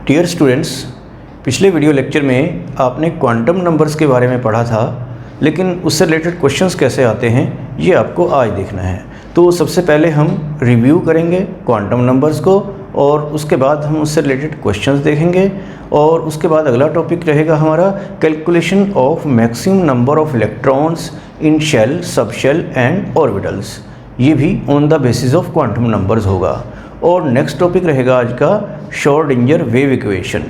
Dear students, पिछले video lecture में आपने क्वांटम नंबर्स के बारे में पढ़ा था, लेकिन उससे रिलेटेड क्वेश्चंस कैसे आते हैं ये आपको आज देखना है। तो सबसे पहले हम रिव्यू करेंगे क्वांटम नंबर्स को और उसके बाद हम उससे रिलेटेड क्वेश्चंस देखेंगे और उसके बाद अगला टॉपिक रहेगा हमारा calculation of maximum number of electrons in shell, subshell and orbitals. ये भी on the basis of quantum numbers होगा। और नेक्स्ट टॉपिक रहेगा आज का श्रोडिंगर वेव इक्वेशन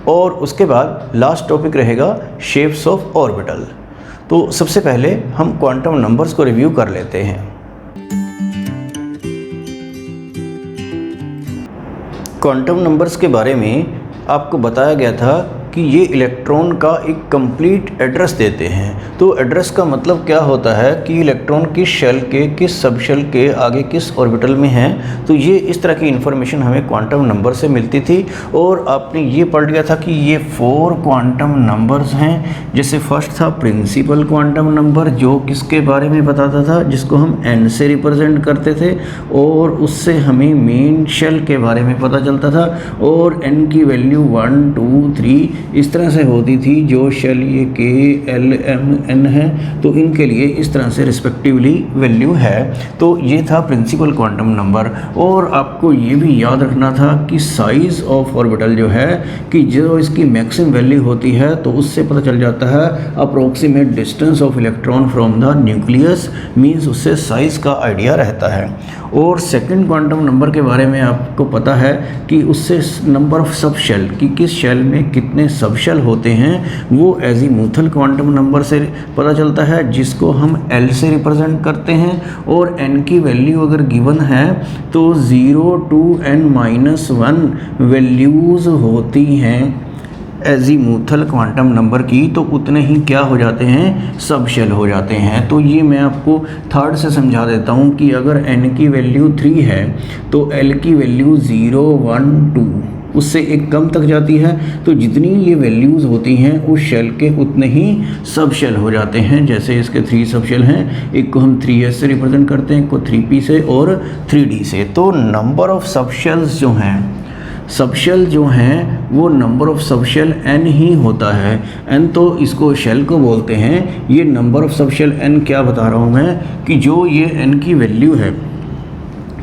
और उसके बाद लास्ट टॉपिक रहेगा शेप्स ऑफ ऑर्बिटल। तो सबसे पहले हम क्वांटम नंबर्स को रिव्यू कर लेते हैं। क्वांटम नंबर्स के बारे में आपको बताया गया था कि ये इलेक्ट्रॉन का एक कंप्लीट एड्रेस देते हैं। तो एड्रेस का मतलब क्या होता है कि इलेक्ट्रॉन किस शेल के, किस सब शेल के आगे किस ऑर्बिटल में है। तो ये इस तरह की इन्फॉर्मेशन हमें क्वांटम नंबर से मिलती थी। और आपने ये पढ़ लिया था कि ये 4 क्वांटम नंबर्स हैं। जैसे फर्स्ट था प्रिंसिपल क्वांटम नंबर, जो किसके बारे में बताता था, जिसको हम n से रिप्रेजेंट करते थे और उससे हमें मेन शेल के बारे में पता चलता था। और n की वैल्यू 1, 2, 3 इस तरह से होती थी। जो शेल ये K, L, M, N है तो इनके लिए इस तरह से रिस्पेक्टिवली वैल्यू है। तो ये था प्रिंसिपल क्वांटम नंबर। और आपको ये भी याद रखना था कि साइज़ ऑफ ऑर्बिटल जो है कि जो इसकी मैक्सिमम वैल्यू होती है तो उससे पता चल जाता है approximate distance of electron from the nucleus, means उससे साइज़ का आइडिया रहता है। और सेकंड क्वांटम नंबर के बारे में आपको पता है कि उससे नंबर ऑफ सब शेल कि किस शेल में कितने सब शेल होते हैं वो एजीमुथल क्वांटम नंबर से पता चलता है, जिसको हम L से रिप्रेजेंट करते हैं। और n की वैल्यू अगर गिवन है तो 0 to n-1 वैल्यूज़ होती हैं एजीमुथल क्वांटम नंबर की, तो उतने ही क्या हो जाते हैं, सब शेल हो जाते हैं। तो ये मैं आपको थर्ड से समझा देता हूँ कि अगर n की वैल्यू 3 है तो L की वैल्यू 0, 1, 2 उससे एक कम तक जाती है। तो जितनी ये वैल्यूज़ होती हैं उस शेल के उतने ही सब शेल हो जाते हैं। जैसे इसके 3 सब शेल हैं, एक को हम 3s से रिप्रेजेंट करते हैं, एक को 3p से और 3d से। तो नंबर ऑफ़ सब शेल्स जो हैं, सब शेल जो हैं वो number of subshell n ही होता है। n तो इसको शेल को बोलते हैं। ये number of subshell n क्या बता रहा हूँ मैं कि जो ये n की वैल्यू है,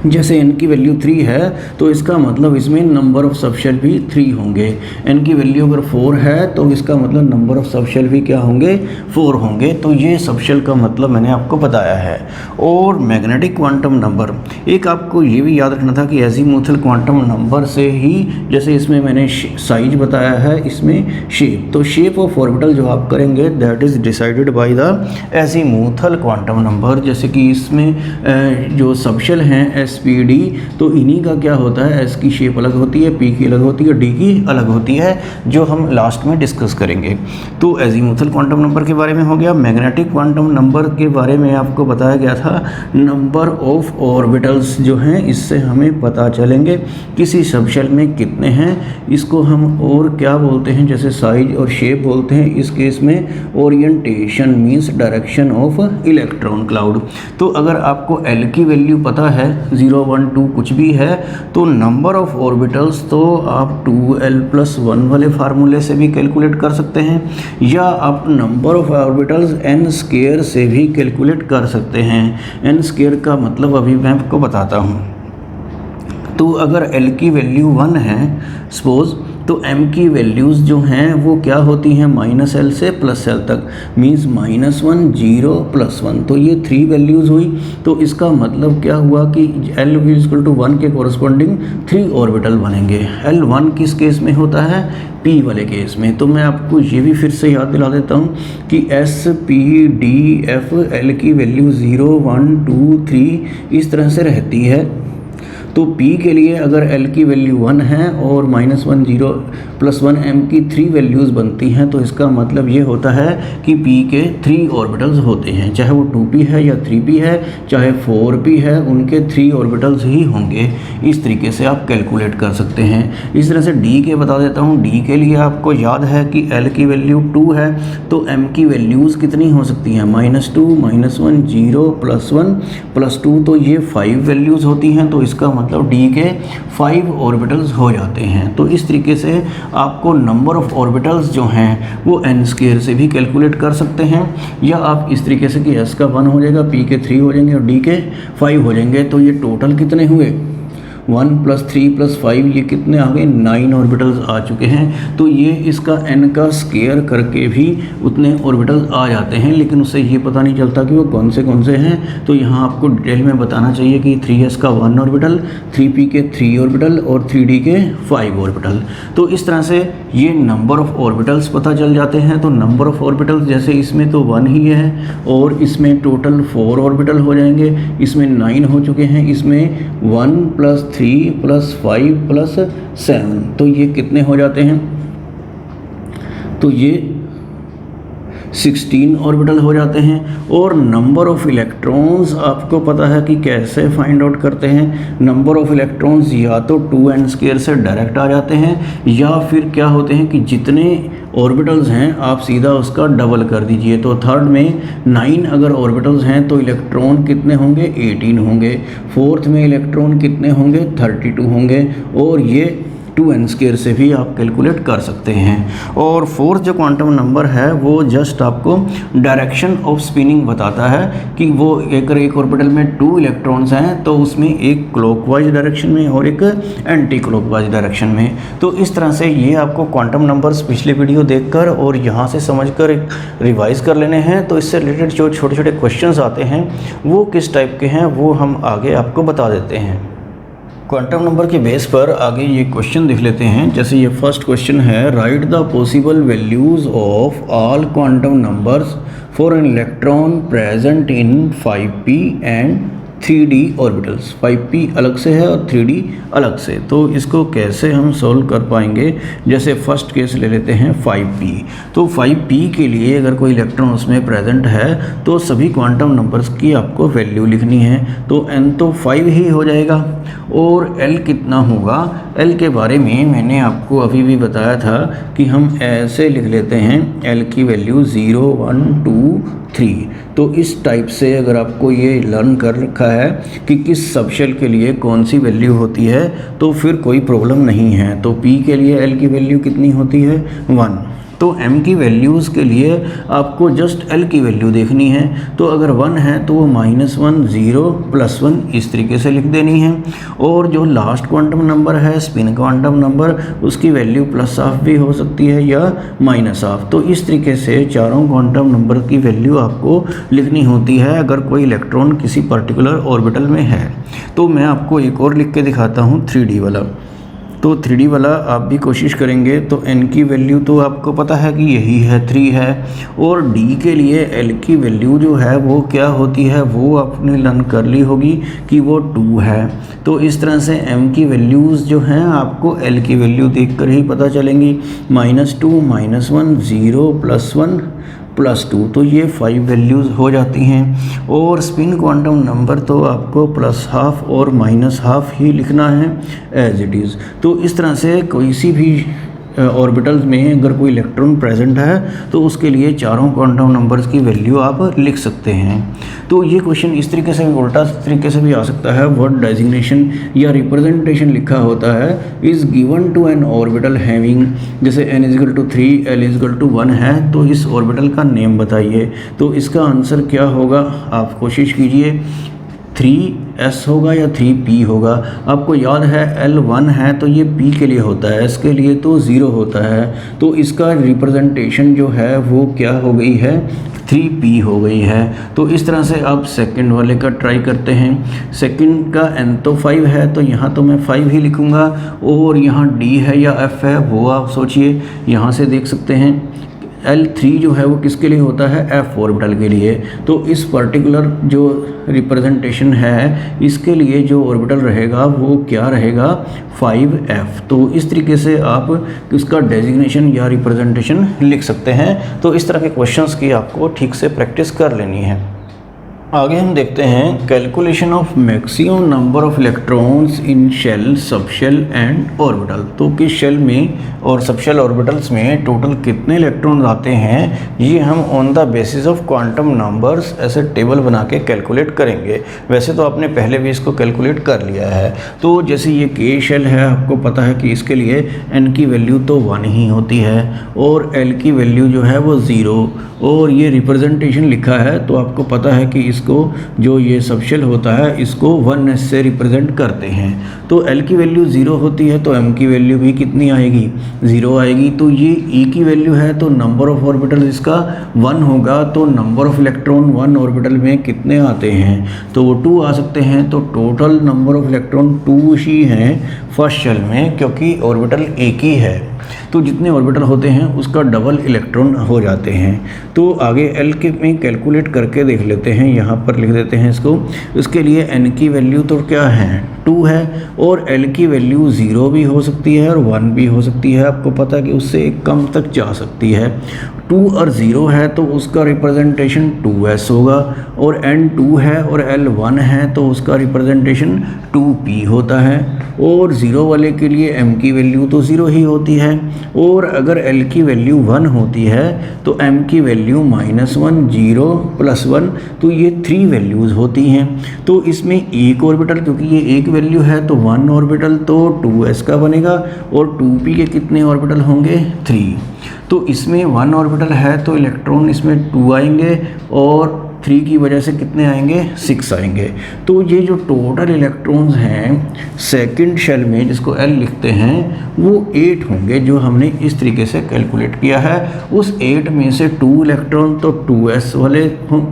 जैसे n की वैल्यू 3 है तो इसका मतलब इसमें नंबर ऑफ़ सब शेल भी 3 होंगे। n की वैल्यू अगर 4 है तो इसका मतलब नंबर ऑफ़ सब शेल भी क्या होंगे, 4 होंगे। तो ये सब शेल का मतलब मैंने आपको बताया है। और मैग्नेटिक क्वांटम नंबर, एक आपको ये भी याद रखना था कि एजीमुथल क्वांटम नंबर से ही, जैसे इसमें मैंने साइज बताया है, इसमें शेप, तो शेप ऑफ ऑर्बिटल जो आप करेंगे that is decided by the azimuthal quantum number. जैसे कि इसमें जो सब शेल हैं SPD, तो इन्हीं का क्या होता है, S की शेप अलग होती है, P की अलग होती है, D की अलग होती है, जो हम लास्ट में डिस्कस करेंगे। तो एजीमुथल क्वांटम नंबर के बारे में हो गया। मैग्नेटिक क्वांटम नंबर के बारे में आपको बताया गया था नंबर ऑफ ऑर्बिटल्स जो हैं इससे हमें पता चलेंगे किसी सब शेल में कितने हैं। इसको हम और क्या बोलते हैं, जैसे साइज और शेप बोलते हैं। इस केस में orientation means direction of electron cloud. तो अगर आपको L की वैल्यू पता है 0, 1, 2 कुछ भी है तो नंबर ऑफ़ ऑर्बिटल्स तो आप 2l+1 वाले फार्मूले से भी कैलकुलेट कर सकते हैं, या आप नंबर ऑफ़ ऑर्बिटल्स n² से भी कैलकुलेट कर सकते हैं। n² का मतलब अभी मैं आपको बताता हूँ। तो अगर L की वैल्यू 1 है सपोज़, तो m की वैल्यूज़ जो हैं वो क्या होती हैं, -l से +l तक, मीन्स -1, 0, +1। तो ये 3 वैल्यूज़ हुई। तो इसका मतलब क्या हुआ कि l=1 के कॉरस्पॉन्डिंग 3 ऑर्बिटल बनेंगे। L1 किस केस में होता है, P वाले केस में। तो मैं आपको ये भी फिर से याद दिला देता हूँ कि S, P, D, F, L की वैल्यू 0, 1, 2, 3 इस तरह से रहती है। तो P के लिए अगर L की वैल्यू 1 है और -1, 0, +1 m की 3 वैल्यूज़ बनती हैं, तो इसका मतलब ये होता है कि P के 3 ऑर्बिटल्स होते हैं, चाहे वो 2p है या 3p है, चाहे 4p है, उनके 3 ऑर्बिटल्स ही होंगे। इस तरीके से आप कैलकुलेट कर सकते हैं। इस तरह से D के बता देता हूँ। D के लिए आपको याद है कि L की वैल्यू 2 है तो m की वैल्यूज़ कितनी हो सकती हैं, -2, -1, 0, +1, +2, तो ये 5 वैल्यूज़ होती हैं। तो इसका मतलब d के 5 ऑर्बिटल्स हो जाते हैं। तो इस तरीके से आपको नंबर ऑफ़ ऑर्बिटल्स जो हैं वो n² से भी कैलकुलेट कर सकते हैं, या आप इस तरीके से कि s का 1 हो जाएगा, p के 3 हो जाएंगे और d के 5 हो जाएंगे। तो ये टोटल कितने हुए, 1 + 3 + 5, ये कितने आ गए, 9 ऑर्बिटल्स आ चुके हैं। तो ये इसका n का स्क्वायर करके भी उतने ऑर्बिटल्स आ जाते हैं, लेकिन उससे ये पता नहीं चलता कि वो कौन से हैं। तो यहाँ आपको डिटेल में बताना चाहिए कि 3s का 1 ऑर्बिटल, 3p के 3 ऑर्बिटल और 3d के 5 ऑर्बिटल। तो इस तरह से ये नंबर ऑफ़ ऑर्बिटल्स पता चल जाते हैं। तो नंबर ऑफ़ ऑर्बिटल्स जैसे इसमें तो 1 ही है और इसमें टोटल 4 ऑर्बिटल हो जाएंगे, इसमें 9 हो चुके हैं, इसमें 1 + 3 + 5 + 7, तो ये कितने हो जाते हैं, तो ये 16 ऑर्बिटल हो जाते हैं। और नंबर ऑफ़ इलेक्ट्रॉन्स आपको पता है कि कैसे फाइंड आउट करते हैं। नंबर ऑफ़ इलेक्ट्रॉन्स या तो 2n² से डायरेक्ट आ जाते हैं, या फिर क्या होते हैं कि जितने ऑर्बिटल्स हैं आप सीधा उसका डबल कर दीजिए। तो थर्ड में 9 अगर ऑर्बिटल्स हैं तो इलेक्ट्रॉन कितने होंगे, 18 होंगे। फोर्थ में इलेक्ट्रॉन कितने होंगे, 32 होंगे। और ये 2n² से भी आप कैलकुलेट कर सकते हैं। और फोर्थ जो क्वांटम नंबर है वो जस्ट आपको डायरेक्शन ऑफ स्पिनिंग बताता है कि वो एक ऑर्बिटल में 2 इलेक्ट्रॉन्स हैं तो उसमें एक क्लॉकवाइज डायरेक्शन में और एक एंटी क्लॉकवाइज डायरेक्शन में। तो इस तरह से ये आपको क्वांटम नंबर्स पिछले वीडियो देखकर और यहाँ से समझकर रिवाइज कर लेने हैं। तो इससे रिलेटेड जो छोटे छोटे क्वेश्चंस आते हैं वो किस टाइप के हैं वो हम आगे आपको बता देते हैं। क्वांटम नंबर के बेस पर आगे ये क्वेश्चन देख लेते हैं। जैसे ये फर्स्ट क्वेश्चन है, right the possible values of all quantum numbers for an electron present in 5p and 3d orbitals. 5p अलग से है और 3d अलग से। तो इसको कैसे हम सॉल्व कर पाएंगे, जैसे फर्स्ट केस ले लेते हैं 5p। तो 5p के लिए अगर कोई इलेक्ट्रॉन उसमें प्रेजेंट है तो सभी क्वांटम नंबर्स की आपको वैल्यू लिखनी है। तो n तो 5 ही हो जाएगा और l कितना होगा, l के बारे में मैंने आपको अभी भी बताया था कि हम ऐसे लिख लेते हैं l की वैल्यू 0 1 2 3। तो इस टाइप से अगर आपको ये लर्न कर रखा है कि किस सबशेल के लिए कौन सी वैल्यू होती है तो फिर कोई प्रॉब्लम नहीं है। तो p के लिए l की वैल्यू कितनी होती है, 1। तो m की वैल्यूज़ के लिए आपको जस्ट l की वैल्यू देखनी है। तो अगर 1 है तो वो -1 0 +1 इस तरीके से लिख देनी है। और जो लास्ट क्वांटम नंबर है स्पिन क्वांटम नंबर, उसकी वैल्यू +½ भी हो सकती है या -½। तो इस तरीके से चारों क्वांटम नंबर की वैल्यू आपको लिखनी होती है अगर कोई इलेक्ट्रॉन किसी पर्टिकुलर ऑर्बिटल में है। तो मैं आपको एक और लिख के दिखाता हूँ 3D वाला। तो 3D वाला आप भी कोशिश करेंगे तो n की वैल्यू तो आपको पता है कि यही है 3 है। और d के लिए l की वैल्यू जो है वो क्या होती है वो आपने लर्न कर ली होगी कि वो 2 है। तो इस तरह से m की वैल्यूज़ जो हैं आपको l की वैल्यू देखकर ही पता चलेंगी। -2 -1 0 +1 +2, तो ये 5 वैल्यूज़ हो जाती हैं। और स्पिन क्वांटम नंबर तो आपको +½ और -½ ही लिखना है एज इट इज़। तो इस तरह से कोई सी भी ऑर्बिटल्स में अगर कोई इलेक्ट्रॉन प्रेजेंट है तो उसके लिए चारों क्वांटम नंबर्स की वैल्यू आप लिख सकते हैं। तो ये क्वेश्चन इस तरीके से भी उल्टा तरीके से भी आ सकता है। वर्ड डेजिग्नेशन या रिप्रेजेंटेशन लिखा होता है is given to an orbital having, जैसे n = 3 l = 1 है तो इस ऑर्बिटल का नेम बताइए। तो इसका आंसर क्या होगा, आप कोशिश कीजिए 3s होगा या 3p होगा। आपको याद है l1 है तो ये p के लिए होता है, s के लिए तो 0 होता है। तो इसका रिप्रेजेंटेशन जो है वो क्या हो गई है, 3p हो गई है। तो इस तरह से आप सेकंड वाले का ट्राई करते हैं। सेकंड का n तो 5 है तो यहाँ तो मैं 5 ही लिखूँगा। और यहाँ d है या f है वो आप सोचिए, यहाँ से देख सकते हैं L3 जो है वो किसके लिए होता है, f ऑर्बिटल के लिए। तो इस पर्टिकुलर जो रिप्रेजेंटेशन है इसके लिए जो ऑर्बिटल रहेगा वो क्या रहेगा, 5f। तो इस तरीके से आप इसका डेजिग्नेशन या रिप्रेजेंटेशन लिख सकते हैं। तो इस तरह के क्वेश्चंस की आपको ठीक से प्रैक्टिस कर लेनी है। आगे हम देखते हैं calculation of maximum number of electrons in shell, subshell and orbital. तो किस शेल में और सबशेल ऑर्बिटल्स में टोटल कितने इलेक्ट्रॉन्स आते हैं, ये हम on the basis of quantum numbers ऐसे टेबल बना के कैलकुलेट करेंगे। वैसे तो आपने पहले भी इसको कैलकुलेट कर लिया है। तो जैसे ये के शेल है, आपको पता है कि इसके लिए एन की वैल्यू तो 1 ही होती है और एल की वैल्यू जो है वो 0, और ये रिप्रेजेंटेशन लिखा है तो आपको पता है कि इसको जो ये सबशेल होता है इसको 1s से रिप्रेजेंट करते हैं। तो L की वैल्यू 0 होती है तो M की वैल्यू भी कितनी आएगी, 0 आएगी। तो ये E की वैल्यू है तो नंबर ऑफ ऑर्बिटल इसका 1 होगा। तो नंबर ऑफ इलेक्ट्रॉन 1 ऑर्बिटल में कितने आते हैं, तो वो 2 आ सकते हैं। तो टोटल नंबर ऑफ इलेक्ट्रॉन 2 ही हैं फर्स्ट शेल में, क्योंकि ऑर्बिटल एक ही है। तो जितने ऑर्बिटल होते हैं उसका डबल इलेक्ट्रॉन हो जाते हैं। तो आगे एल के में कैलकुलेट करके देख लेते हैं, यहाँ पर लिख देते हैं इसको। इसके लिए एन की वैल्यू तो क्या है, 2 है, और एल की वैल्यू 0 भी हो सकती है और 1 भी हो सकती है। आपको पता है कि उससे एक कम तक जा सकती है। 2 और 0 है तो उसका रिप्रेजेंटेशन 2s होगा, और n 2 है और l 1 है तो उसका रिप्रेजेंटेशन 2p होता है। और 0 वाले के लिए m की वैल्यू तो 0 ही होती है, और अगर l की वैल्यू 1 होती है तो m की वैल्यू -1, 0, +1, तो ये 3 वैल्यूज़ होती हैं। तो इसमें एक ऑर्बिटल, क्योंकि ये एक वैल्यू है तो 1 ऑर्बिटल तो 2s का बनेगा, और 2p के कितने ऑर्बिटल होंगे, 3। तो इसमें 1 ऑर्बिटल है तो इलेक्ट्रॉन इसमें 2 आएंगे, और 3 की वजह से कितने आएंगे, 6 आएंगे। तो ये जो टोटल इलेक्ट्रॉन्स हैं सेकंड शेल में, जिसको L लिखते हैं, वो 8 होंगे जो हमने इस तरीके से कैलकुलेट किया है। उस 8 में से 2 इलेक्ट्रॉन तो 2s वाले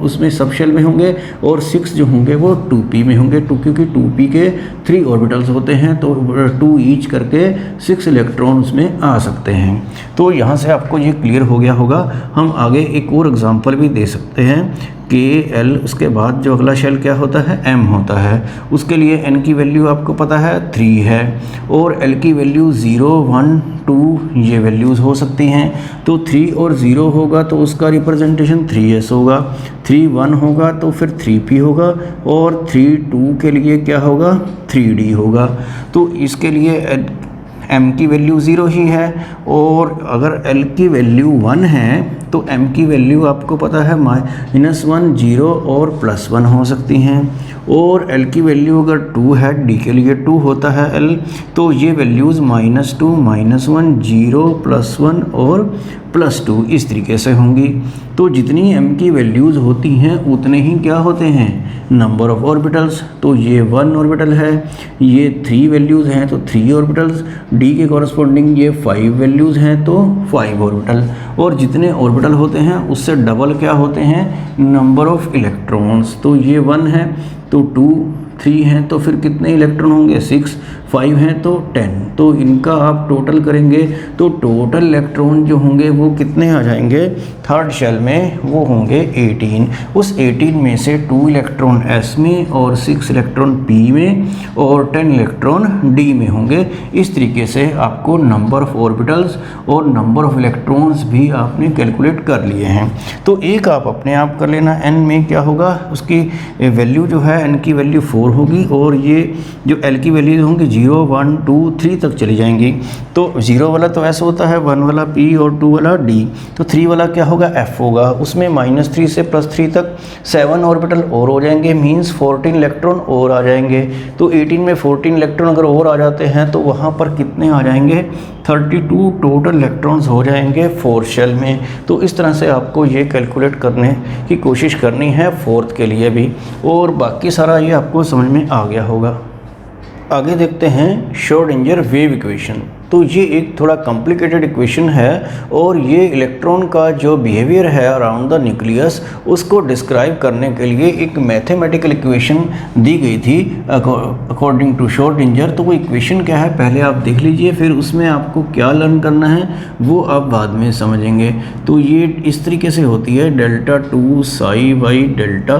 उसमें सब शेल में होंगे, और 6 जो होंगे वो 2p में होंगे। क्योंकि 2p के 3 ऑर्बिटल्स होते हैं तो 2 ईच करके 6 इलेक्ट्रॉन उसमें आ सकते हैं। तो यहाँ से आपको ये क्लियर हो गया होगा। हम आगे एक और एग्जांपल भी दे सकते हैं के एल, उसके बाद जो अगला शेल क्या होता है, एम होता है। उसके लिए एन की वैल्यू आपको पता है 3 है, और एल की वैल्यू 0, 1, 2 ये वैल्यूज़ हो सकती हैं। तो 3 और 0 होगा तो उसका रिप्रेजेंटेशन 3s होगा, 3 1 होगा तो फिर 3p होगा, और 3 2 के लिए क्या होगा, 3d होगा। तो इसके लिए m की वैल्यू 0 ही है, और अगर l की वैल्यू 1 है तो m की वैल्यू आपको पता है -1, 0 और +1 हो सकती हैं। और l की वैल्यू अगर 2 है, d के लिए 2 होता है l, तो ये वैल्यूज़ -2, -1, 0, +1 और +2 इस तरीके से होंगी। तो जितनी m की वैल्यूज़ होती हैं उतने ही क्या होते हैं, नंबर ऑफ ऑर्बिटल्स। तो ये 1 ऑर्बिटल है, ये 3 वैल्यूज़ हैं तो 3 ऑर्बिटल्स, d के कॉरस्पॉन्डिंग ये 5 वैल्यूज़ हैं तो 5 ऑर्बिटल। और जितने ऑर्बिटल होते हैं उससे डबल क्या होते हैं, नंबर ऑफ इलेक्ट्रॉन्स। तो ये 1 है तो 2, 3 हैं तो फिर कितने इलेक्ट्रॉन होंगे, 6, 5 हैं तो 10। तो इनका आप टोटल करेंगे तो टोटल इलेक्ट्रॉन जो होंगे वो कितने आ जाएंगे थर्ड शेल में, वो होंगे 18। उस 18 में से 2 इलेक्ट्रॉन s में और 6 इलेक्ट्रॉन p में और 10 इलेक्ट्रॉन d में होंगे। इस तरीके से आपको नंबर ऑफ ऑर्बिटल्स और नंबर ऑफ इलेक्ट्रॉन्स भी आपने कैलकुलेट कर लिए हैं। तो एक आप अपने आप कर लेना, n में क्या होगा, उसकी वैल्यू जो है n की वैल्यू 4 होगी, और ये जो l की वैल्यू होंगी 0, 1, 2, 3 तक चली जाएंगी। तो 0 वाला तो s होता है, 1 वाला p और 2 वाला d। तो 3 वाला क्या होगा, f होगा। उसमें -3 से +3 तक 7 ऑर्बिटल और हो जाएंगे, मींस 14 इलेक्ट्रॉन और आ जाएंगे। तो 18 में 14 इलेक्ट्रॉन अगर और आ जाते हैं तो वहाँ पर कितने आ जाएंगे, 32 टोटल इलेक्ट्रॉन्स हो जाएंगे फोर्थ शेल में। तो इस तरह से आपको ये कैलकुलेट करने की कोशिश करनी है फोर्थ के लिए भी, और बाकी सारा ये आपको समझ में आ गया होगा। आगे देखते हैं श्रोडिंगर वेव इक्वेशन। तो ये एक थोड़ा कॉम्प्लिकेटेड इक्वेशन है, और ये इलेक्ट्रॉन का जो बिहेवियर है अराउंड द न्यूक्लियस उसको डिस्क्राइब करने के लिए एक मैथमेटिकल इक्वेशन दी गई थी अकॉर्डिंग टू श्रोडिंगर। तो वो इक्वेशन क्या है पहले आप देख लीजिए, फिर उसमें आपको क्या लर्न करना है वो आप बाद में समझेंगे। तो ये इस तरीके से होती है, Δ2 ψ/Δ,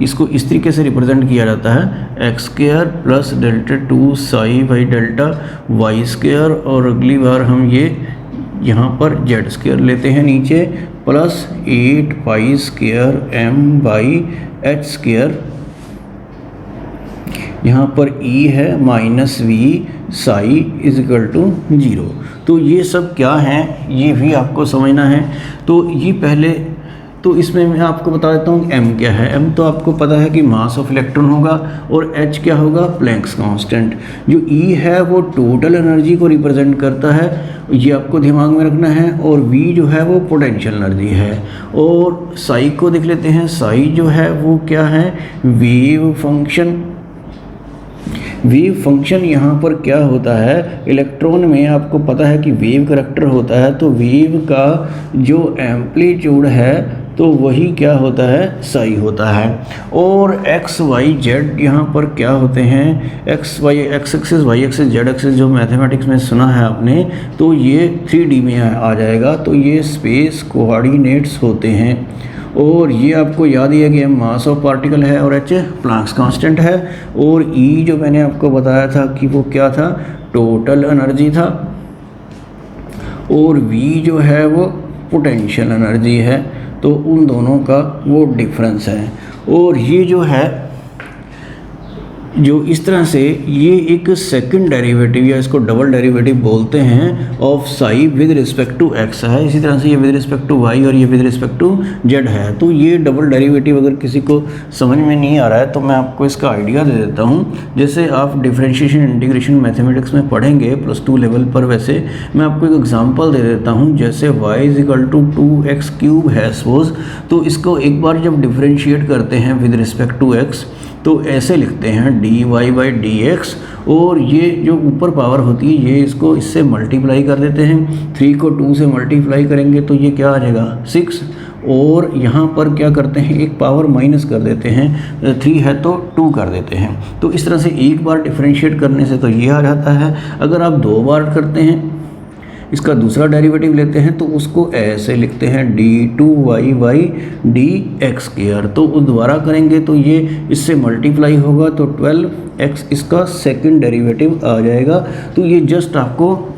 इसको इस तरीके से रिप्रेजेंट किया जाता है x² + Δ2 ψ/Δ y², और अगली बार हम ये यहाँ पर z² लेते हैं नीचे, +8 π² m/2 एच स्क्वायर, यहाँ पर E है minus V psi is equal to 0। तो ये सब क्या हैं ये भी आपको समझना है। तो ये पहले तो इसमें मैं आपको बता देता हूँ m क्या है। m तो आपको पता है कि मास ऑफ इलेक्ट्रॉन होगा और h क्या होगा, प्लैंक्स कांस्टेंट। जो E है वो टोटल एनर्जी को रिप्रेजेंट करता है, ये आपको दिमाग में रखना है। और v जो है वो पोटेंशियल एनर्जी है। और साई को देख लेते हैं। साई जो है वो क्या है, वेव फंक्शन। वेव फंक्शन यहाँ पर क्या होता है, इलेक्ट्रॉन में आपको पता है कि वेव करैक्टर होता है, तो वेव का जो एम्पलीट्यूड है तो वही क्या होता है, साई होता है। और एक्स वाई जेड यहाँ पर क्या होते हैं, X Y X axis, Y axis, Z axis, जो मैथमेटिक्स में सुना है आपने, तो ये 3D में आ जाएगा। तो ये स्पेस कोऑर्डिनेट्स होते हैं। और ये आपको याद ही है कि मास ऑफ पार्टिकल है और एच प्लैंक्स कांस्टेंट है। और ई जो मैंने आपको बताया था कि वो क्या था, टोटल एनर्जी था। और वी जो है वो पोटेंशियल एनर्जी है। तो उन दोनों का वो डिफरेंस है। और ये जो है, जो इस तरह से ये एक सेकंड डेरिवेटिव या इसको डबल डेरिवेटिव बोलते हैं of psi with respect to X है। इसी तरह से ये विद रिस्पेक्ट टू वाई और ये विद रिस्पेक्ट टू जेड है। तो ये डबल डेरिवेटिव अगर किसी को समझ में नहीं आ रहा है तो मैं आपको इसका आइडिया दे देता हूँ। जैसे आप डिफरेंशिएशन इंटीग्रेशन मैथमेटिक्स में पढ़ेंगे +2 लेवल पर, वैसे मैं आपको एक एग्जाम्पल दे देता हूँ। जैसे y इक्वल टू 2x³ है सपोज, तो इसको एक बार जब डिफरेंशिएट करते हैं विद रिस्पेक्ट टू x तो ऐसे लिखते हैं dy/dx। और ये जो ऊपर पावर होती है ये इसको इससे मल्टीप्लाई कर देते हैं। 3 को 2 से मल्टीप्लाई करेंगे तो ये क्या आ जाएगा, 6। और यहाँ पर क्या करते हैं, एक पावर माइनस कर देते हैं, 3 है तो 2 कर देते हैं। तो इस तरह से एक बार डिफरेंशिएट करने से तो ये आ जाता है। अगर आप 2 बार करते हैं, इसका दूसरा डेरिवेटिव लेते हैं तो उसको ऐसे लिखते हैं d2y/dx²। तो उस दोबारा करेंगे तो ये इससे मल्टीप्लाई होगा तो 12x इसका सेकंड डेरिवेटिव आ जाएगा। तो ये जस्ट आपको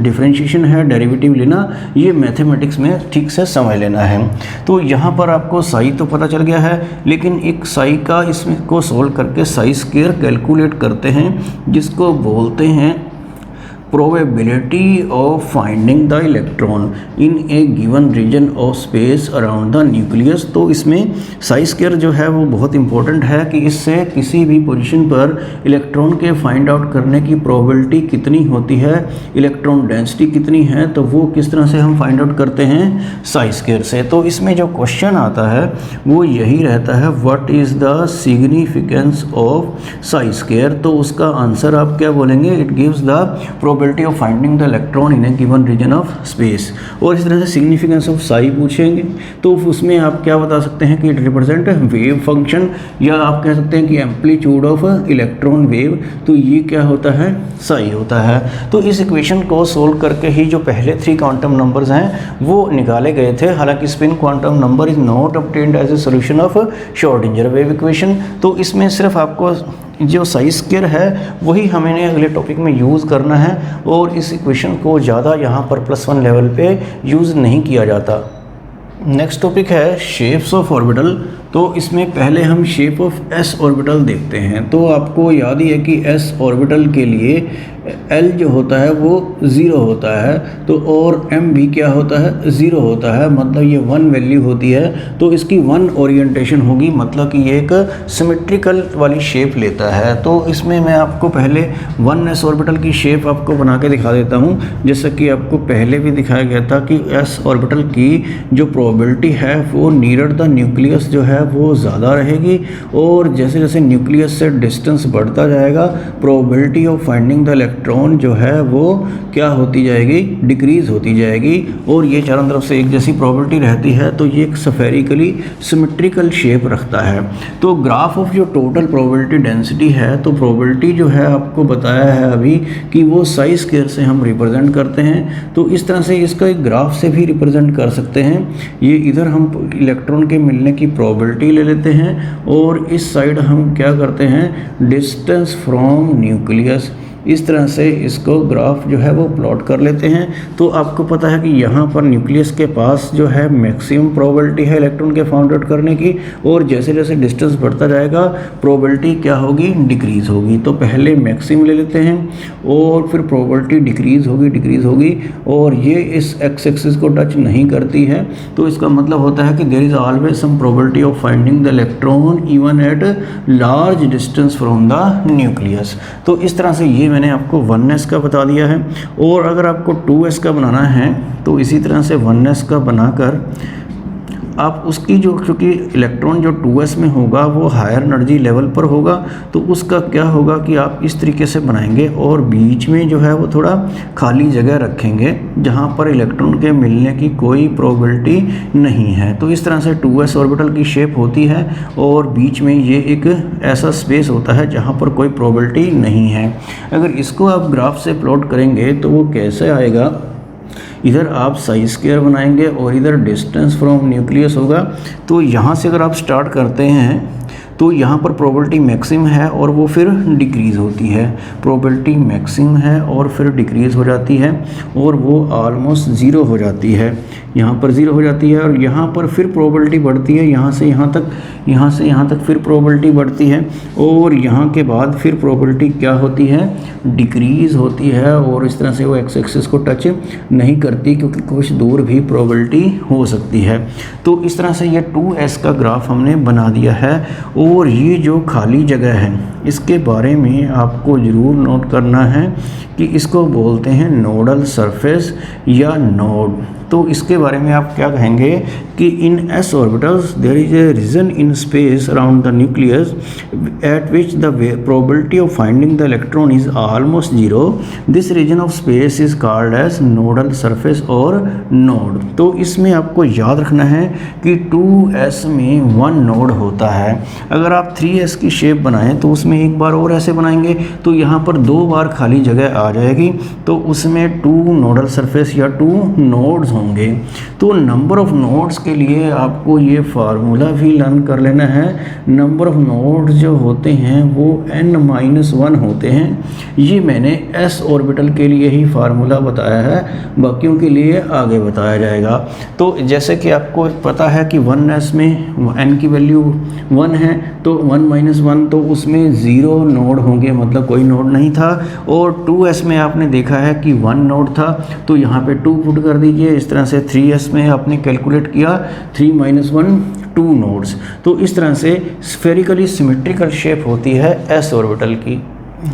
डिफरेंशिएशन है, डेरिवेटिव लेना, ये मैथमेटिक्स में ठीक से समझ लेना है। तो यहाँ पर आपको साई तो पता चल गया है, लेकिन एक साई का इसमें को सोल्व करके साई स्क्वायर कैलकुलेट करते हैं, जिसको बोलते हैं probability of finding the electron in a given region of space around the nucleus। तो इसमें साई स्क्वायर जो है वो बहुत इंपॉर्टेंट है कि इससे किसी भी पोजीशन पर इलेक्ट्रॉन के फाइंड आउट करने की प्रोबेबिलिटी कितनी होती है, इलेक्ट्रॉन डेंसिटी कितनी है, तो वो किस तरह से हम फाइंड आउट करते हैं, साई स्क्वायर से। तो इसमें जो क्वेश्चन आता है वो यही रहता है, what is the significance of psi square. तो उसका आंसर आप क्या बोलेंगे, it gives the probability of finding the electron in a given region of space. और इस तरह से सिग्निफिकेंस ऑफ साई पूछेंगे तो उसमें आप क्या बता सकते हैं कि इट रिप्रेजेंट वेव फंक्शन, या आप कह सकते हैं कि एम्पलीट्यूड ऑफ इलेक्ट्रॉन वेव। तो ये क्या होता है, साई होता है। तो इस इक्वेशन को सोल्व करके ही जो पहले 3 क्वांटम नंबर्स हैं वो निकाले गए थे। हालांकि spin quantum number is not obtained as a solution of Schrodinger wave equation. तो इसमें सिर्फ आपको जो साई स्क्वायर है वही हमें अगले टॉपिक में यूज़ करना है, और इस इक्वेशन को ज़्यादा यहाँ पर +1 लेवल पे यूज़ नहीं किया जाता। नेक्स्ट टॉपिक है शेप्स ऑफ ऑर्बिटल। तो इसमें पहले हम शेप ऑफ एस ऑर्बिटल देखते हैं। तो आपको याद ही है कि एस ऑर्बिटल के लिए एल जो होता है वो 0 होता है, तो और एम भी क्या होता है, 0 होता है, मतलब ये 1 वैल्यू होती है। तो इसकी 1 ओरिएंटेशन होगी, मतलब कि ये एक सिमेट्रिकल वाली शेप लेता है। तो इसमें मैं आपको पहले 1s ऑर्बिटल की शेप आपको बना के दिखा देता हूँ, जैसा कि आपको पहले भी दिखाया गया था कि एस ऑर्बिटल की जो प्रोबेबिलिटी है वो नियर द न्यूक्लियस जो है वो ज़्यादा रहेगी, और जैसे जैसे न्यूक्लियस से डिस्टेंस बढ़ता जाएगा probability of finding the electron जो है वो क्या होती जाएगी, डिक्रीज़ होती जाएगी। और ये चारों तरफ से एक जैसी प्रोबेबिलिटी रहती है, तो ये एक स्फेरिकली सिमेट्रिकल शेप रखता है। तो ग्राफ ऑफ जो टोटल प्रोबेबिलिटी डेंसिटी है, तो प्रोबेबिलिटी जो है आपको बताया है अभी कि वो साई स्क्वायर से हम रिप्रेजेंट करते हैं। तो इस तरह से इसका एक ग्राफ से भी रिप्रेजेंट कर सकते हैं। ये इधर हम इलेक्ट्रॉन के मिलने की प्रोबेबिलिटी ले लेते हैं, और इस साइड हम क्या करते हैं, डिस्टेंस फ्रॉम न्यूक्लियस। इस तरह से इसको ग्राफ जो है वो प्लॉट कर लेते हैं। तो आपको पता है कि यहाँ पर न्यूक्लियस के पास जो है मैक्सिमम प्रोबेबिलिटी है इलेक्ट्रॉन के फाउंड आउट करने की, और जैसे जैसे डिस्टेंस बढ़ता जाएगा प्रोबेबिलिटी क्या होगी, डिक्रीज़ होगी। तो पहले मैक्सिमम ले लेते हैं और फिर प्रोबेबिलिटी डिक्रीज़ होगी और ये इस एक्स एक्सिस को टच नहीं करती है। तो इसका मतलब होता है कि there is always some probability of finding the electron even at large distance from the nucleus. तो इस तरह से ये मैंने आपको 1s का बता दिया है। और अगर आपको 2s का बनाना है तो इसी तरह से 1s का बनाकर आप उसकी जो, क्योंकि इलेक्ट्रॉन जो 2s में होगा वो हायर एनर्जी लेवल पर होगा, तो उसका क्या होगा कि आप इस तरीके से बनाएंगे और बीच में जो है वो थोड़ा खाली जगह रखेंगे जहाँ पर इलेक्ट्रॉन के मिलने की कोई प्रोबेबिलिटी नहीं है। तो इस तरह से 2s ऑर्बिटल की शेप होती है और बीच में ये एक ऐसा स्पेस होता है जहाँ पर कोई प्रोबेबिलिटी नहीं है। अगर इसको आप ग्राफ से प्लॉट करेंगे तो वो कैसे आएगा, इधर आप साई स्क्वायर बनाएंगे और इधर डिस्टेंस फ्रॉम न्यूक्लियस होगा। तो यहाँ से अगर आप स्टार्ट करते हैं तो यहाँ पर प्रोबेबिलिटी मैक्सिमम है और वो फिर डिक्रीज़ होती है, प्रोबेबिलिटी मैक्सिमम है और फिर डिक्रीज़ हो जाती है और वो ऑलमोस्ट ज़ीरो हो जाती है, यहाँ पर ज़ीरो हो जाती है। और यहाँ पर फिर प्रोबेबिलिटी बढ़ती है, यहाँ से यहाँ तक, यहाँ से यहाँ तक फिर प्रोबेबिलिटी बढ़ती है और यहाँ के बाद फिर प्रोबेबिलिटी क्या होती है, डिक्रीज़ होती है। और इस तरह से वो एक्स एक्सिस को टच नहीं करती क्योंकि कुछ दूर भी प्रोबेबिलिटी हो सकती है। तो इस तरह से ये 2s का ग्राफ हमने बना दिया है। और ये जो खाली जगह है इसके बारे में आपको ज़रूर नोट करना है कि इसको बोलते हैं नोडल सरफेस या नोड। तो इसके बारे में आप क्या कहेंगे कि in s orbitals there is a region in space around the nucleus at which the probability of finding the electron is almost zero. This region of space is called as nodal surface और node. तो इसमें आपको याद रखना है कि 2s में 1 node होता है। अगर आप 3s की शेप बनाएं तो उसमें एक बार और ऐसे बनाएंगे तो यहाँ पर 2 बार खाली जगह आ जाएगी, तो उसमें 2 नोडल सरफेस या 2 नोड्स होंगे। तो नंबर ऑफ नोड्स के लिए आपको ये फार्मूला भी लर्न कर लेना है। नंबर ऑफ नोड्स जो होते हैं वो n-1 होते हैं। ये मैंने s ऑर्बिटल के लिए ही फार्मूला बताया है, बाकियों के लिए आगे बताया जाएगा। तो जैसे कि आपको पता है कि 1s में n की वैल्यू 1 है तो 1-1 तो उसमें 0 नोड होंगे, मतलब कोई नोड नहीं था। और 2s में आपने देखा है कि 1 नोड था तो यहाँ पे 2 पुट कर दीजिए। इस तरह से 3s में आपने कैलकुलेट किया 3-1 2 नोड्स। तो इस तरह से स्फेरिकली सिमेट्रिकल शेप होती है s ऑर्बिटल की।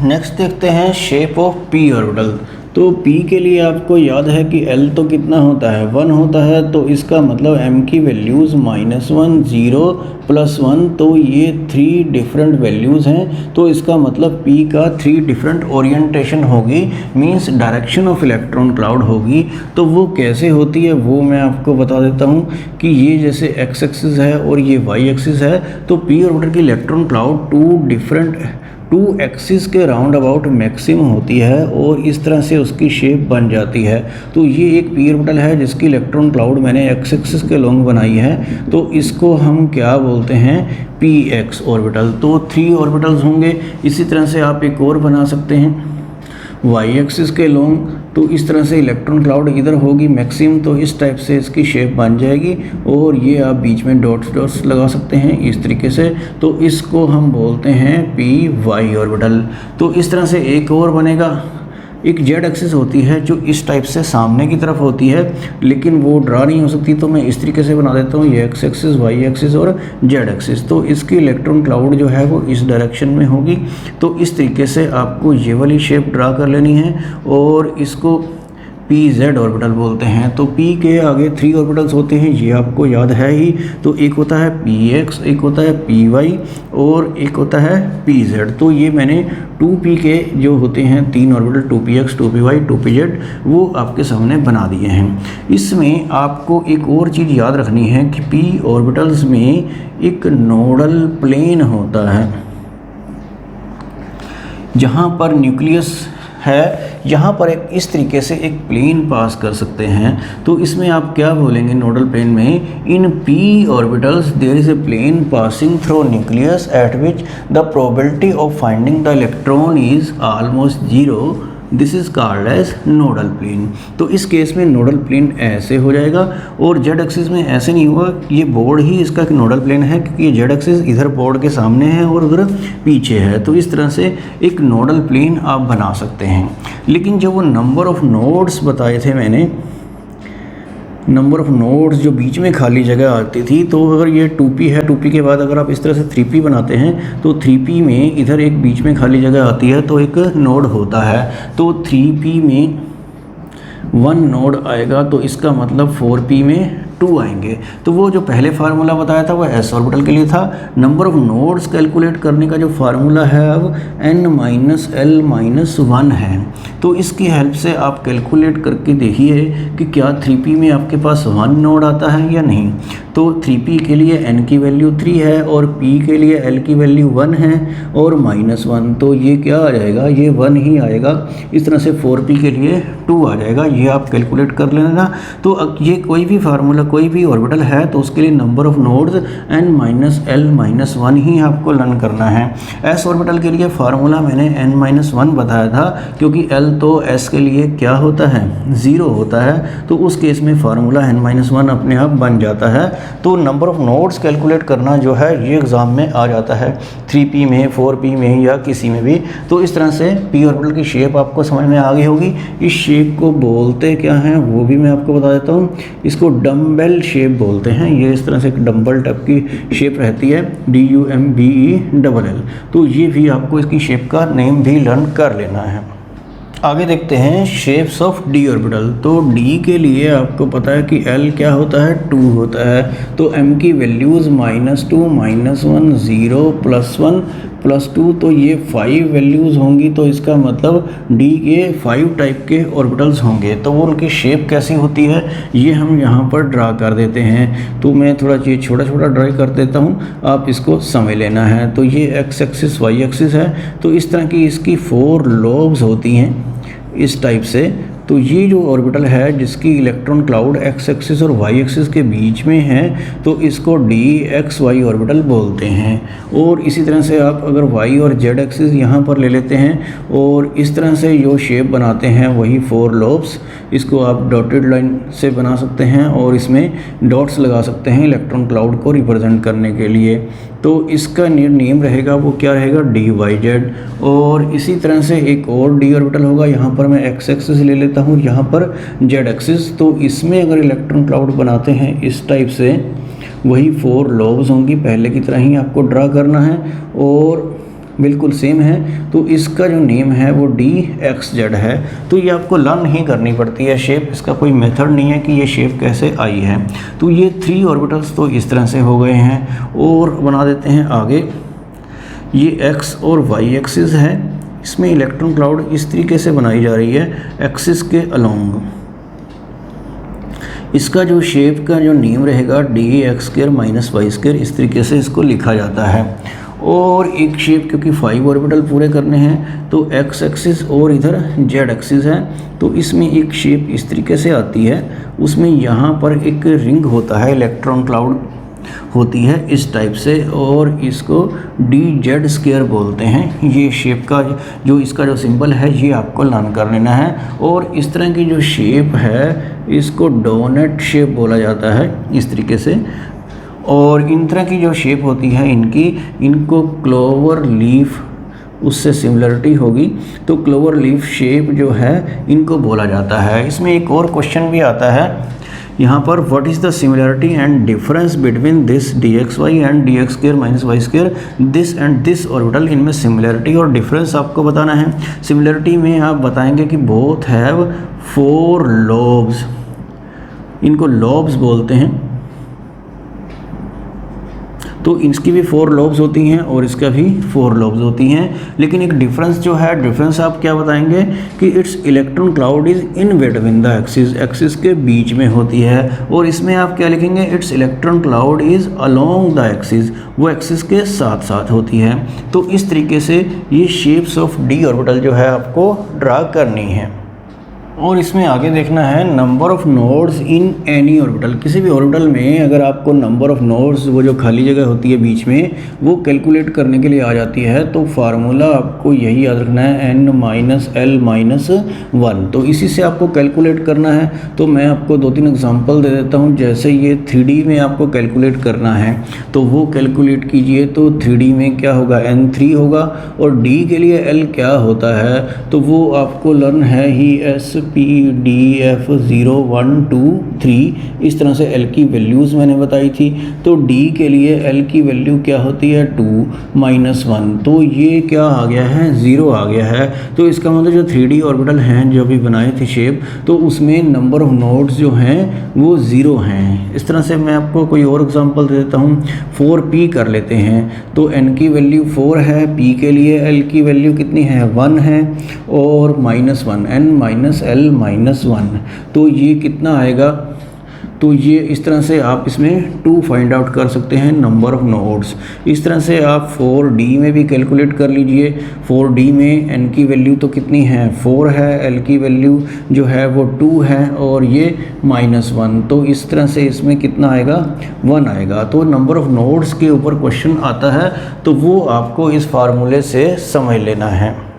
नेक्स्ट देखते हैं शेप ऑफ p ऑर्बिटल। तो p के लिए आपको याद है कि l तो कितना होता है, 1 होता है। तो इसका मतलब m की वैल्यूज़ -1, 0, +1, तो ये 3 डिफरेंट वैल्यूज़ हैं। तो इसका मतलब p का 3 डिफरेंट ओरिएंटेशन होगी, means direction of electron cloud होगी। तो वो कैसे होती है वो मैं आपको बता देता हूँ कि ये जैसे x एक्सिस है और ये y एक्सिस है, तो p ऑर्बिटल की इलेक्ट्रॉन क्लाउड 2 एक्सिस के राउंड अबाउट मैक्सिमम होती है और इस तरह से उसकी शेप बन जाती है। तो ये एक p ऑर्बिटल है जिसकी इलेक्ट्रॉन क्लाउड मैंने x एक्सिस के लॉन्ग बनाई है, तो इसको हम क्या बोलते हैं, px ऑर्बिटल। तो 3 ऑर्बिटल्स होंगे। इसी तरह से आप एक और बना सकते हैं y एक्सिस के लॉन्ग। तो इस तरह से इलेक्ट्रॉन क्लाउड इधर होगी मैक्सिमम, तो इस टाइप से इसकी शेप बन जाएगी और ये आप बीच में डॉट्स लगा सकते हैं इस तरीके से। तो इसको हम बोलते हैं py ऑर्बिटल। तो इस तरह से एक और बनेगा, एक जेड एक्सिस होती है जो इस टाइप से सामने की तरफ होती है, लेकिन वो ड्रा नहीं हो सकती, तो मैं इस तरीके से बना देता हूँ, ये एक्स एक्सिस, वाई एक्सिस और जेड एक्सिस। तो इसकी इलेक्ट्रॉन क्लाउड जो है वो इस डायरेक्शन में होगी। तो इस तरीके से आपको ये वाली शेप ड्रा कर लेनी है और इसको pz ऑर्बिटल बोलते हैं। तो p के आगे 3 ऑर्बिटल्स होते हैं, ये आपको याद है ही। तो एक होता है px, एक होता है py और एक होता है pz। तो ये मैंने 2p के जो होते हैं 3 ऑर्बिटल, 2px, 2py, 2pz, वो आपके सामने बना दिए हैं। इसमें आपको एक और चीज़ याद रखनी है कि p ऑर्बिटल्स में एक नोडल प्लेन होता है जहाँ पर न्यूक्लियस है यहाँ पर एक इस तरीके से एक प्लेन पास कर सकते हैं। तो इसमें आप क्या बोलेंगे नोडल प्लेन में, in p orbitals there is a plane passing through nucleus at which the probability of finding the electron is almost zero, this is called as nodal plane. तो इस केस में नोडल प्लेन ऐसे हो जाएगा और Z axis में ऐसे नहीं होगा, ये बोर्ड ही इसका एक नोडल प्लेन है क्योंकि ये जेड एक्सिस इधर बोर्ड के सामने है और उधर पीछे है। तो इस तरह से एक नोडल प्लेन आप बना सकते हैं। लेकिन जो वो नंबर ऑफ नोड्स बताए थे मैंने, नंबर ऑफ नोड्स जो बीच में खाली जगह आती थी, तो अगर ये 2p है, 2p के बाद अगर आप इस तरह से 3p बनाते हैं तो 3p में इधर एक बीच में खाली जगह आती है तो एक नोड होता है। तो 3p में 1 नोड आएगा तो इसका मतलब 4p में 2 आएंगे। तो वो जो पहले फार्मूला बताया था वो s ऑर्बिटल के लिए था। नंबर ऑफ नोड्स कैलकुलेट करने का जो फार्मूला है अब n-l-1 है। तो इसकी हेल्प से आप कैलकुलेट करके देखिए कि क्या 3p में आपके पास 1 नोड आता है या नहीं। तो 3p के लिए n की वैल्यू 3 है और p के लिए l की वैल्यू 1 है और -1, तो ये क्या आ जाएगा, ये 1 ही आएगा। इस तरह से 4p के लिए 2 आ जाएगा, ये आप कैलकुलेट कर लेना। तो अब ये कोई भी फार्मूला कोई भी ऑर्बिटल है तो उसके लिए नंबर ऑफ नोड्स n-l-1 ही आपको लर्न करना है। s ऑर्बिटल के लिए फार्मूला मैंने n-1 बताया था क्योंकि l तो s के लिए क्या होता है, 0 होता है। तो उस केस में फार्मूला n-1 अपने आप बन जाता है। तो नंबर ऑफ नोड्स कैलकुलेट करना जो है ये एग्ज़ाम में आ जाता है 3p में, 4p में या किसी में भी। तो इस तरह से p ऑर्बिटल की शेप आपको समझ में आ गई होगी। इस शेप को बोलते क्या हैं वो भी मैं आपको बता देता हूँ। इसको डम्बेल शेप बोलते हैं। ये इस तरह से एक डम्बल टाइप की शेप रहती है, DUMBELL। तो ये भी आपको इसकी शेप का नेम भी लर्न कर लेना है। आगे देखते हैं शेप्स ऑफ d ऑर्बिटल। तो d के लिए आपको पता है कि l क्या होता है, 2 होता है। तो m की वैल्यूज़ -2, -1, 0, +1, +2, तो ये 5 वैल्यूज़ होंगी। तो इसका मतलब d के 5 टाइप के ऑर्बिटल्स होंगे। तो वो उनकी शेप कैसी होती है ये हम यहाँ पर ड्रा कर देते हैं। तो मैं थोड़ा ये छोटा छोटा ड्रा कर देता हूँ, आप इसको समझ लेना है। तो ये x एक्सिस y एक्सिस है। तो इस तरह की इसकी 4 लोब्स होती हैं इस टाइप से। तो ये जो ऑर्बिटल है जिसकी इलेक्ट्रॉन क्लाउड x एक्सिस और y एक्सिस के बीच में है तो इसको dxy ऑर्बिटल बोलते हैं। और इसी तरह से आप अगर y और z एक्सिस यहाँ पर ले लेते हैं और इस तरह से जो शेप बनाते हैं वही 4 लोब्स, इसको आप डॉटेड लाइन से बना सकते हैं और इसमें डॉट्स लगा सकते हैं इलेक्ट्रॉन क्लाउड को रिप्रेजेंट करने के लिए। तो इसका नेम रहेगा वो क्या रहेगा, dyz। और इसी तरह से एक और d ऑर्बिटल होगा, यहाँ पर मैं x एक्सिस ले लेता हूँ, यहाँ पर z एक्सिस। तो इसमें अगर इलेक्ट्रॉन क्लाउड बनाते हैं इस टाइप से, वही 4 लोब्स होंगी, पहले की तरह ही आपको ड्रा करना है और बिल्कुल सेम है। तो इसका जो नेम है वो dxz है। तो ये आपको लर्न ही करनी पड़ती है शेप, इसका कोई मेथड नहीं है कि ये शेप कैसे आई है। तो ये 3 ऑर्बिटल्स तो इस तरह से हो गए हैं। और बना देते हैं आगे, ये x और y एक्सिस है, इसमें इलेक्ट्रॉन क्लाउड इस तरीके से बनाई जा रही है एक्सिस के अलोंग। इसका जो शेप का जो नेम रहेगा dx² - y², इस तरीके से इसको लिखा जाता है। और एक शेप क्योंकि 5 ऑर्बिटल पूरे करने हैं तो x एक्सिस और इधर z एक्सिस है, तो इसमें एक शेप इस तरीके से आती है। उसमें यहाँ पर एक रिंग होता है, इलेक्ट्रॉन क्लाउड होती है इस टाइप से, और इसको dz² बोलते हैं। ये शेप का जो इसका जो सिंबल है ये आपको लर्न कर लेना है। और इस तरह की जो शेप है इसको डोनट शेप बोला जाता है इस तरीके से। और इन तरह की जो शेप होती है इनको क्लोवर लीफ, उससे सिमिलरिटी होगी तो क्लोवर लीफ शेप जो है इनको बोला जाता है। इसमें एक और क्वेश्चन भी आता है यहाँ पर, what is the similarity and difference between this dxy and dx² - y², this and this orbital. इनमें सिमिलरिटी और डिफरेंस आपको बताना है। सिमिलरिटी में आप बताएंगे कि बोथ हैव 4 लोब्स, इनको लोब्स बोलते हैं। तो इसकी भी 4 लॉब्स होती हैं और इसका भी 4 लॉब्स होती हैं, लेकिन एक डिफरेंस जो है, डिफरेंस आप क्या बताएंगे कि it's electron cloud is in between the axis, axis के बीच में होती है। और इसमें आप क्या लिखेंगे, it's electron cloud is along the axis, वो एक्सिस के साथ साथ होती है। तो इस तरीके से ये शेप्स ऑफ डी ऑर्बिटल जो है आपको ड्रा करनी है। और इसमें आगे देखना है number of nodes in any orbital. किसी भी ऑर्बिटल में अगर आपको नंबर ऑफ़ नोड्स, वो जो खाली जगह होती है बीच में, वो कैलकुलेट करने के लिए आ जाती है, तो फार्मूला आपको यही याद रखना है, n-l-1। तो इसी से आपको कैलकुलेट करना है। तो मैं आपको 2-3 एग्जांपल दे देता हूँ। जैसे ये 3D में आपको कैलकुलेट करना है तो वो कैलकुलेट कीजिए। तो 3D में क्या होगा, n3 होगा, और d के लिए l क्या होता है तो वो आपको लर्न है ही, SPDF 0 1 2 3। इस तरह से L की वैल्यूज़ मैंने बताई थी। तो D के लिए L की वैल्यू क्या होती है, 2 -1। तो ये क्या आ गया है, 0 आ गया है। तो इसका मतलब जो 3D ऑर्बिटल हैं जो अभी बनाए थे शेप, तो उसमें नंबर ऑफ नोड्स जो हैं वो 0 हैं। इस तरह से मैं आपको कोई और एग्जांपल दे देता हूँ। 4p कर लेते हैं। तो n की वैल्यू 4 है, p के लिए l की वैल्यू कितनी है, 1 है, और -1, n-l-1। तो ये कितना आएगा, तो ये इस तरह से आप इसमें 2 फाइंड आउट कर सकते हैं, नंबर ऑफ नोड्स। इस तरह से आप 4D में भी कैलकुलेट कर लीजिए। 4D में n की वैल्यू तो कितनी है, 4 है, l की वैल्यू जो है वो 2 है, और ये -1। तो इस तरह से इसमें कितना आएगा, 1 आएगा। तो नंबर ऑफ नोड्स के ऊपर क्वेश्चन आता है तो वो आपको इस फार्मूले से समझ लेना है।